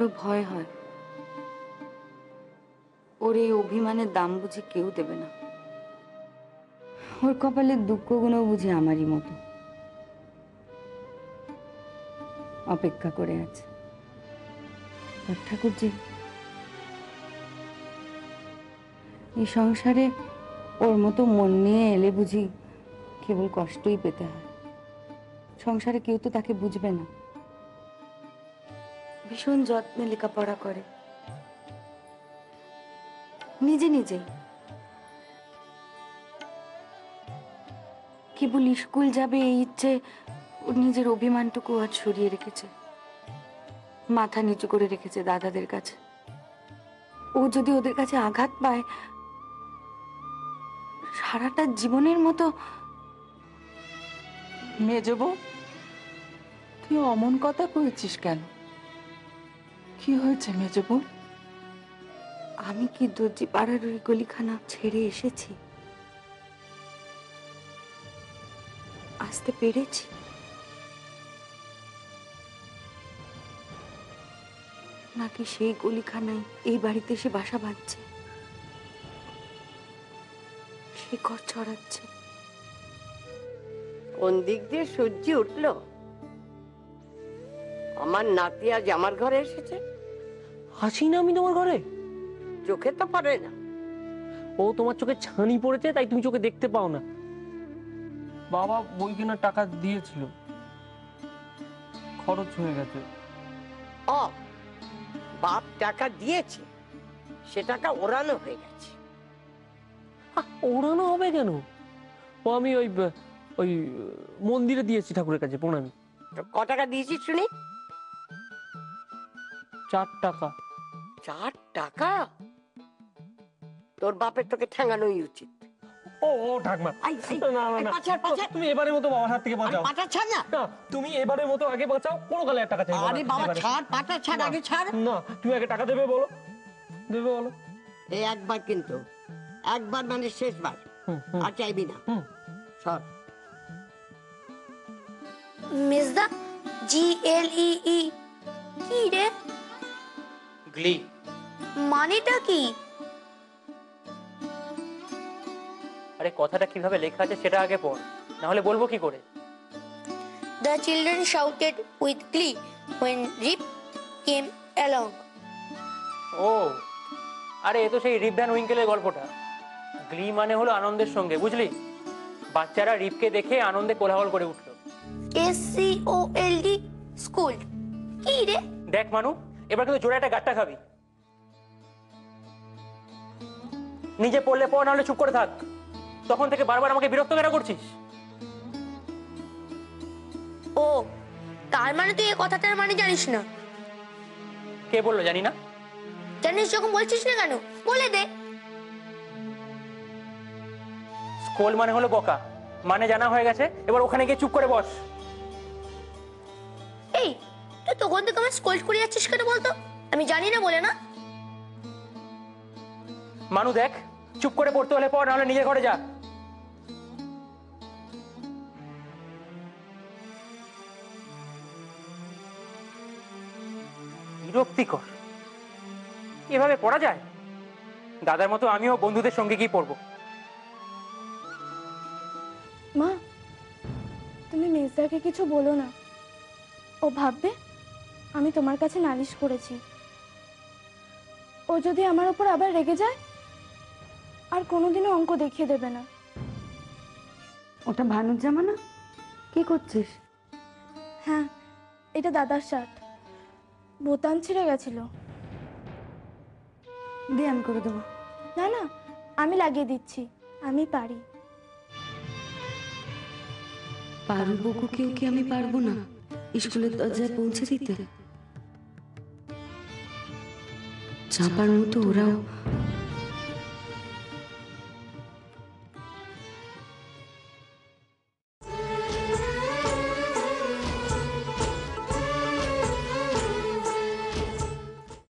বড় ভয় হয়। ওর এই অভিমানের দাম বুঝি কেউ দেবে না। ওর কপালের দুঃখগুলো বুঝি আমারই মতো, অপেক্ষা করে আছে। ঠাকুরজি, এই সংসারে ওর মতো মন নিয়ে এলে বুঝি কেবল কষ্টই পেতে হয়। সংসারে কেউ তো তাকে বুঝবে না। ভীষণ যত্নে লেখাপড়া করে, নিজে নিজেই। কেবল স্কুল যাবে এই ইচ্ছে ওর নিজের অভিমানটুকু আজ সরিয়ে রেখেছে, মাথা নিচু করে রেখেছে দাদাদের কাছে। ও যদি ওদের কাছে আঘাত পায়, সারাটা জীবনের মতো। মেজবউ, তুই অমন কথা কইছিস কেন? কি হয়েছে মেজবউ? আমি কি দর্জি পাড়ার ওই গলিখানা ছেড়ে এসেছি? আসতে পেরেছি? নাকি সেই গলিখানায় এই বাড়িতে এসে বাসা বাঁধছে, শিকড় ছড়াচ্ছে? কোন দিক দিয়ে সূর্য উঠলো? আমার নাতি আজ আমার ঘরে এসেছে। হাসি না আমি তোমার ঘরে? চোখে তো পড়ে না। ও তোমার চোখে ছানি পড়েছে, তাই তুমি চোখে দেখতে পাও না। বাবা বই কেনার টাকা দিয়েছিল, খরচ হয়ে গেছে। ও, বাপ টাকা দিয়েছে, সে টাকা ওড়ানো হয়ে গেছে। ওড়ানো হবে কেন? ও আমি ওই ওই মন্দিরে দিয়েছি, ঠাকুরের কাছে প্রণামী। ক টাকা দিয়েছিস শুনি? 4 টাকা। 4 টাকা? তোর বাপের তোকে ঠ্যাঙানোই উচিত। ও ও ঠাকমা, না না না, তুমি এবারের মতো বাবার হাত থেকে বাঁচাও। পাটা ছাড় না। না, তুমি এবারের মতো আগে বাঁচাও, কোনো কালে 1 টাকা চাইবো না। আরে বাবা ছাড়, পাটা ছাড়, আগে ছাড়। না, তুমি আগে টাকা দেবে বলো, দেবে বলো। এই একবার, কিন্তু একবার মানে শেষবার, আর চাইবি না। সর। মেজদা, GLEE কি রে? গ্লি। মানেটা কি? আরে কথাটা কিভাবে লেখা আছে সেটা আগে পড়, না হলে বলবো কি করে? The children shouted with glee when Rip came along. ও, আরে এ তো সেই রিপ ভ্যান উইঙ্কেলের গল্পটা। গ্লি মানে হলো আনন্দের সঙ্গে, বুঝলি? বাচ্চারা রিপকে দেখে আনন্দে কোলাহল করে উঠলো। SCOLD, স্কুল কি রে? দেখ মানু, এবার কিন্তু জোরে একটা গাট্টা খাবি। নিজে পড়লে পড়, নাহলে চুপ করে থাক। তখন থেকে বারবার আমাকে বিরক্ত কেন করছিস? ও, তার মানে তুই এই কথাটার মানে জানিস না? কে বললো জানি না? জানিস যখন বলছিস না কেন, বলে দে। স্কুল মানে হলো বকা, মানে জানা হয়ে গেছে, এবার ওখানে গিয়ে চুপ করে বস। এই, তুই তখন থেকে আমার স্কোল্ড করে যাচ্ছিস কেন বলতো? আমি জানি না বলে না। মানু দেখ, চুপ করে পড়তে হলে পড়, নাহলে নিজের ঘরে যা। বিরক্তিকর, এভাবে পড়া যায়? দাদার মতো আমিও বন্ধুদের সঙ্গে গিয়ে পড়বো। মা, তুমি মেজদাকে কিছু বলো না, ও ভাববে আমি তোমার কাছে নালিশ করেছি। ও যদি আমার উপর আবার রেগে যায়, আর কোনোদিনও অঙ্ক দেখিয়ে দেবে না। ওটা ভানুর জামা না? কি করছিস? হ্যাঁ, এটা দাদার শার্ট, বোতাম ছিঁড়ে গেছিল। দিয়ে আমি করে দেবো। না না, আমি লাগিয়ে দিচ্ছি, আমি পারি। পারবো কেউ কি আমি পারবো না স্কুলের দরজায় পৌঁছে দিতে? চাপার মতো ওরাও